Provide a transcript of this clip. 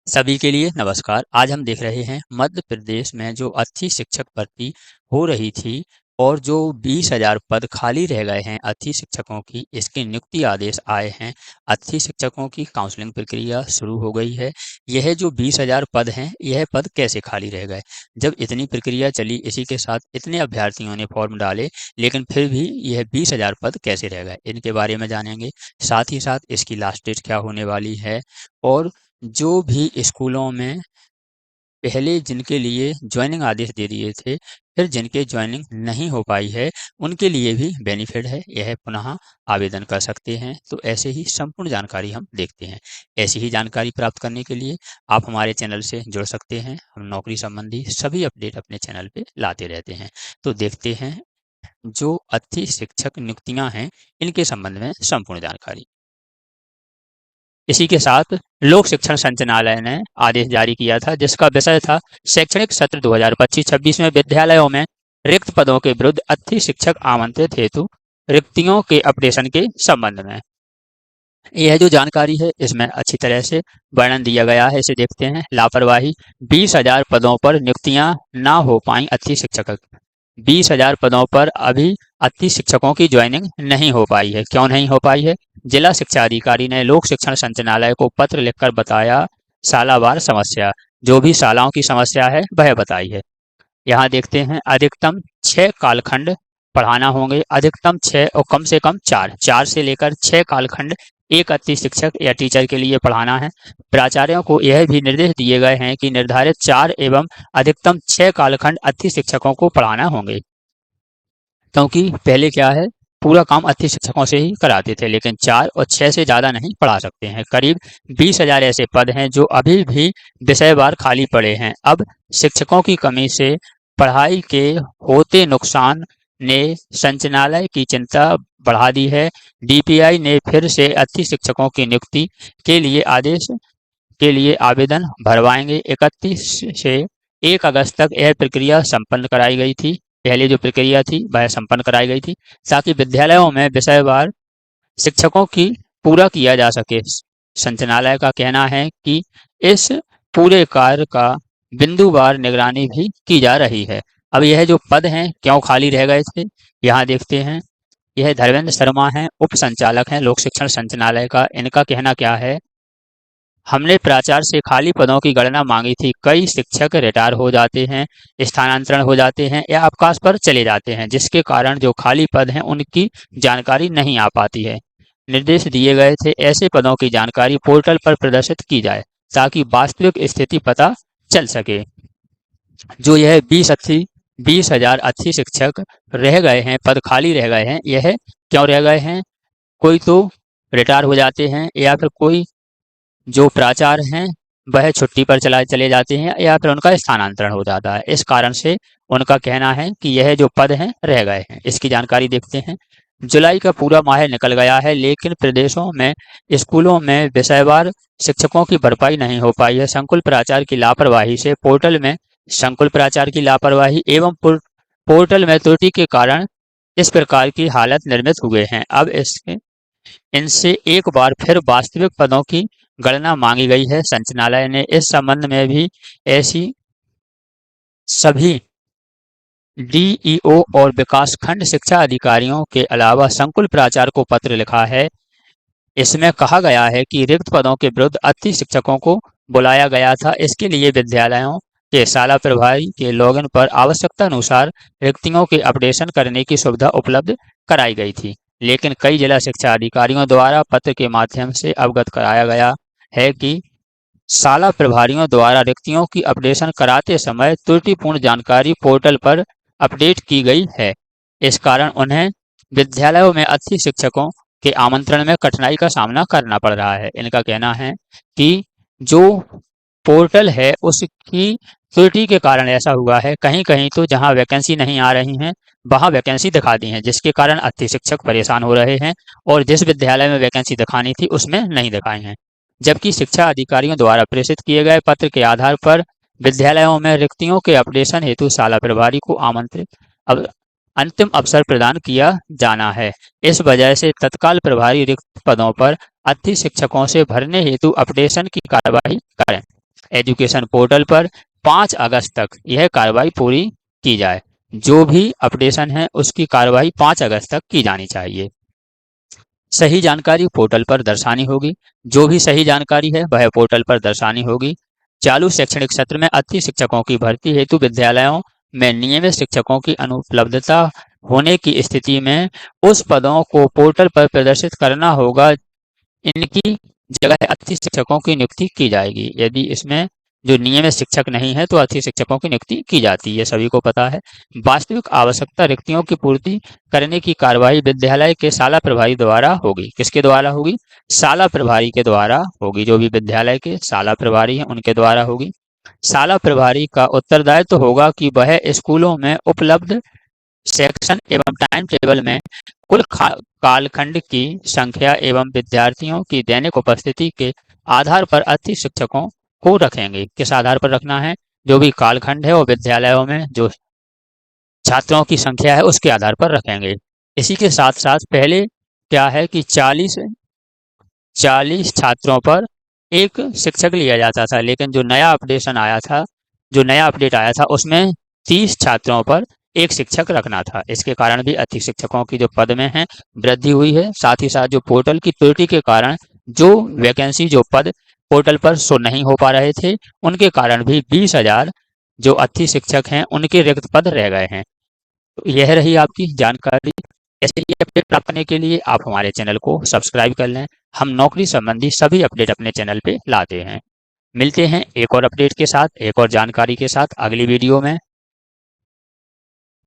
सभी के लिए नमस्कार। आज हम देख रहे हैं मध्य प्रदेश में जो अच्छी शिक्षक भर्ती हो रही थी और जो 20,000 पद खाली रह गए हैं अच्छी शिक्षकों की, इसके नियुक्ति आदेश आए हैं। अच्छी शिक्षकों की काउंसलिंग प्रक्रिया शुरू हो गई है। यह जो 20,000 पद हैं, यह पद कैसे खाली रह गए? जब इतनी प्रक्रिया चली, इसी के साथ इतने अभ्यर्थियों ने फॉर्म डाले, लेकिन फिर भी यह 20,000 पद कैसे रह गए? इनके बारे में जानेंगे। साथ ही साथ इसकी लास्ट डेट क्या होने वाली है और जो भी स्कूलों में पहले जिनके लिए जॉइनिंग आदेश दे दिए थे, फिर जिनके जॉइनिंग नहीं हो पाई है, उनके लिए भी बेनिफिट है, यह पुनः आवेदन कर सकते हैं। तो ऐसे ही संपूर्ण जानकारी हम देखते हैं। ऐसी ही जानकारी प्राप्त करने के लिए आप हमारे चैनल से जुड़ सकते हैं। हम नौकरी संबंधी सभी अपडेट अपने चैनल पे लाते रहते हैं। तो देखते हैं जो अच्छी शिक्षक नियुक्तियां हैं, इनके संबंध में संपूर्ण जानकारी। इसी के साथ लोक शिक्षण संचालनालय ने आदेश जारी किया था, जिसका विषय था शैक्षणिक सत्र 2025-26 में विद्यालयों में रिक्त पदों के विरुद्ध अच्छी शिक्षक आमंत्रित हेतु रिक्तियों के अपडेशन के संबंध में। यह जो जानकारी है, इसमें अच्छी तरह से वर्णन दिया गया है। इसे देखते हैं। लापरवाही, 20,000 पदों पर नियुक्तियां ना हो पाई अच्छी शिक्षक। 20,000 पदों पर अभी अच्छी शिक्षकों की ज्वाइनिंग नहीं हो पाई है। क्यों नहीं हो पाई है? जिला शिक्षा अधिकारी ने लोक शिक्षण संचालनालय को पत्र लिखकर बताया सालावार समस्या। जो भी शालाओं की समस्या है, वह बताई है। यहाँ देखते हैं, अधिकतम 6 कालखंड पढ़ाना होंगे। अधिकतम 6 और कम से कम 4 से लेकर 6 कालखंड एक अच्छी शिक्षक या टीचर के लिए पढ़ाना है। प्राचार्यों को यह भी निर्देश दिए गए हैं कि निर्धारित 4 एवं अधिकतम 6 कालखंड अच्छी शिक्षकों को पढ़ाना होंगे। क्योंकि पहले क्या है, पूरा काम अच्छे शिक्षकों से ही कराते थे, लेकिन 4 और 6 से ज़्यादा नहीं पढ़ा सकते हैं। करीब 20,000 ऐसे पद हैं जो अभी भी विषयवार खाली पड़े हैं। अब शिक्षकों की कमी से पढ़ाई के होते नुकसान ने संचालनालय की चिंता बढ़ा दी है। डीपीआई ने फिर से अच्छी शिक्षकों की नियुक्ति के लिए आदेश के लिए आवेदन भरवाएंगे। 31 से 1 अगस्त तक यह प्रक्रिया संपन्न कराई गई थी। पहले जो प्रक्रिया थी वह संपन्न कराई गई थी, ताकि विद्यालयों में विषयवार शिक्षकों की पूरा किया जा सके। संचालनालय का कहना है कि इस पूरे कार्य का बिंदुवार निगरानी भी की जा रही है। अब यह जो पद हैं, क्यों खाली रह गए थे, यहाँ देखते हैं। यह धर्मेंद्र शर्मा हैं, उप संचालक हैं लोक शिक्षण संचालनालय का। इनका कहना क्या है? हमने प्राचार्य से खाली पदों की गणना मांगी थी। कई शिक्षक रिटायर हो जाते हैं, स्थानांतरण हो जाते हैं या अवकाश पर चले जाते हैं, जिसके कारण जो खाली पद हैं उनकी जानकारी नहीं आ पाती है। निर्देश दिए गए थे ऐसे पदों की जानकारी पोर्टल पर प्रदर्शित की जाए, ताकि वास्तविक स्थिति पता चल सके। जो यह 20,000 अच्छी शिक्षक रह गए हैं, पद खाली रह गए हैं, यह क्यों रह गए हैं? कोई तो रिटायर हो जाते हैं, या फिर कोई जो प्राचार्य हैं वह छुट्टी पर चले जाते हैं, या फिर उनका स्थानांतरण हो जाता है। इस कारण से उनका कहना है कि यह जो पद हैं रह गए हैं। इसकी जानकारी देखते हैं। जुलाई का पूरा माह निकल गया है, लेकिन प्रदेशों में स्कूलों में विषयवार शिक्षकों की भरपाई नहीं हो पाई है। संकुल प्राचार्य की लापरवाही से पोर्टल में संकुल प्राचार्य की लापरवाही एवं पोर्टल में त्रुटि के कारण इस प्रकार की हालत निर्मित हुए हैं। अब इसके इनसे एक बार फिर वास्तविक पदों की गणना मांगी गई है। संचालनालय ने इस संबंध में भी ऐसी सभी डीईओ और विकासखंड शिक्षा अधिकारियों के अलावा संकुल प्राचार्य को पत्र लिखा है। इसमें कहा गया है कि रिक्त पदों के विरुद्ध अच्छी शिक्षकों को बुलाया गया था। इसके लिए विद्यालयों के शाला प्रभारी के लॉगिन पर आवश्यकता अनुसार रिक्तियों के अपडेशन करने की सुविधा उपलब्ध कराई गई थी, लेकिन कई जिला शिक्षा अधिकारियों द्वारा पत्र के माध्यम से अवगत कराया गया है कि शाला प्रभारियों द्वारा रिक्तियों की अपडेशन कराते समय त्रुटिपूर्ण जानकारी पोर्टल पर अपडेट की गई है। इस कारण उन्हें विद्यालयों में अच्छी शिक्षकों के आमंत्रण में कठिनाई का सामना करना पड़ रहा है। इनका कहना है कि जो पोर्टल है उसकी त्रुटि के कारण ऐसा हुआ है। कहीं कहीं तो जहां वैकेंसी नहीं आ रही हैं, वहां वैकेंसी दिखा दी है, जिसके कारण अच्छे शिक्षक परेशान हो रहे हैं, और जिस विद्यालय में वैकेंसी दिखानी थी उसमें नहीं दिखाई हैं। जबकि शिक्षा अधिकारियों द्वारा प्रेषित किए गए पत्र के आधार पर विद्यालयों में रिक्तियों के अपडेशन हेतु शाला प्रभारी को आमंत्रित अब अंतिम अवसर प्रदान किया जाना है। इस वजह से तत्काल प्रभारी रिक्त पदों पर अच्छी शिक्षकों से भरने हेतु अपडेशन की कार्यवाही करें। एजुकेशन पोर्टल पर 5 अगस्त तक यह कार्रवाई पूरी की जाए। जो भी अपडेशन है उसकी कार्रवाई 5 अगस्त तक की जानी चाहिए। सही जानकारी पोर्टल पर दर्शानी होगी। जो भी सही जानकारी है वह पोर्टल पर दर्शानी होगी। चालू शैक्षणिक सत्र में अतिथि शिक्षकों की भर्ती हेतु विद्यालयों में नियमित शिक्षकों की अनुपलब्धता होने की स्थिति में उस पदों को पोर्टल पर प्रदर्शित करना होगा। इनकी जगह अतिथि शिक्षकों की नियुक्ति की जाएगी। यदि इसमें जो नियमित शिक्षक नहीं है तो अतिथि शिक्षकों की नियुक्ति की जाती है, सभी को पता है। वास्तविक आवश्यकता रिक्तियों की पूर्ति करने की कार्यवाही विद्यालय के शाला प्रभारी द्वारा होगी। किसके द्वारा होगी? शाला प्रभारी के द्वारा होगी। जो भी विद्यालय के शाला प्रभारी हैं उनके द्वारा होगी। शाला प्रभारी का उत्तरदायित्व होगा कि वह स्कूलों में उपलब्ध सेक्शन एवं टाइम टेबल में कुल कालखंड की संख्या एवं विद्यार्थियों की दैनिक उपस्थिति के आधार पर अतिथि शिक्षकों को रखेंगे। किस आधार पर रखना है? जो भी कालखंड है वो विद्यालयों में जो छात्रों की संख्या है उसके आधार पर रखेंगे। इसी के साथ साथ पहले क्या है कि 40 छात्रों पर एक शिक्षक लिया जाता था, लेकिन जो नया अपडेट आया था उसमें 30 छात्रों पर एक शिक्षक रखना था। इसके कारण भी अतिथि शिक्षकों की जो पद में है वृद्धि हुई है। साथ ही साथ जो पोर्टल की त्रुटि के कारण जो वैकेंसी जो पद पोर्टल पर शो नहीं हो पा रहे थे उनके कारण भी 20,000 जो अतिथि शिक्षक हैं उनके रिक्त पद रह गए हैं। तो यह रही आपकी जानकारी। ऐसे ही अपडेट प्राप्त करने के लिए आप हमारे चैनल को सब्सक्राइब कर लें। हम नौकरी संबंधी सभी अपडेट अपने चैनल पे लाते हैं। मिलते हैं एक और अपडेट के साथ, एक और जानकारी के साथ अगली वीडियो में।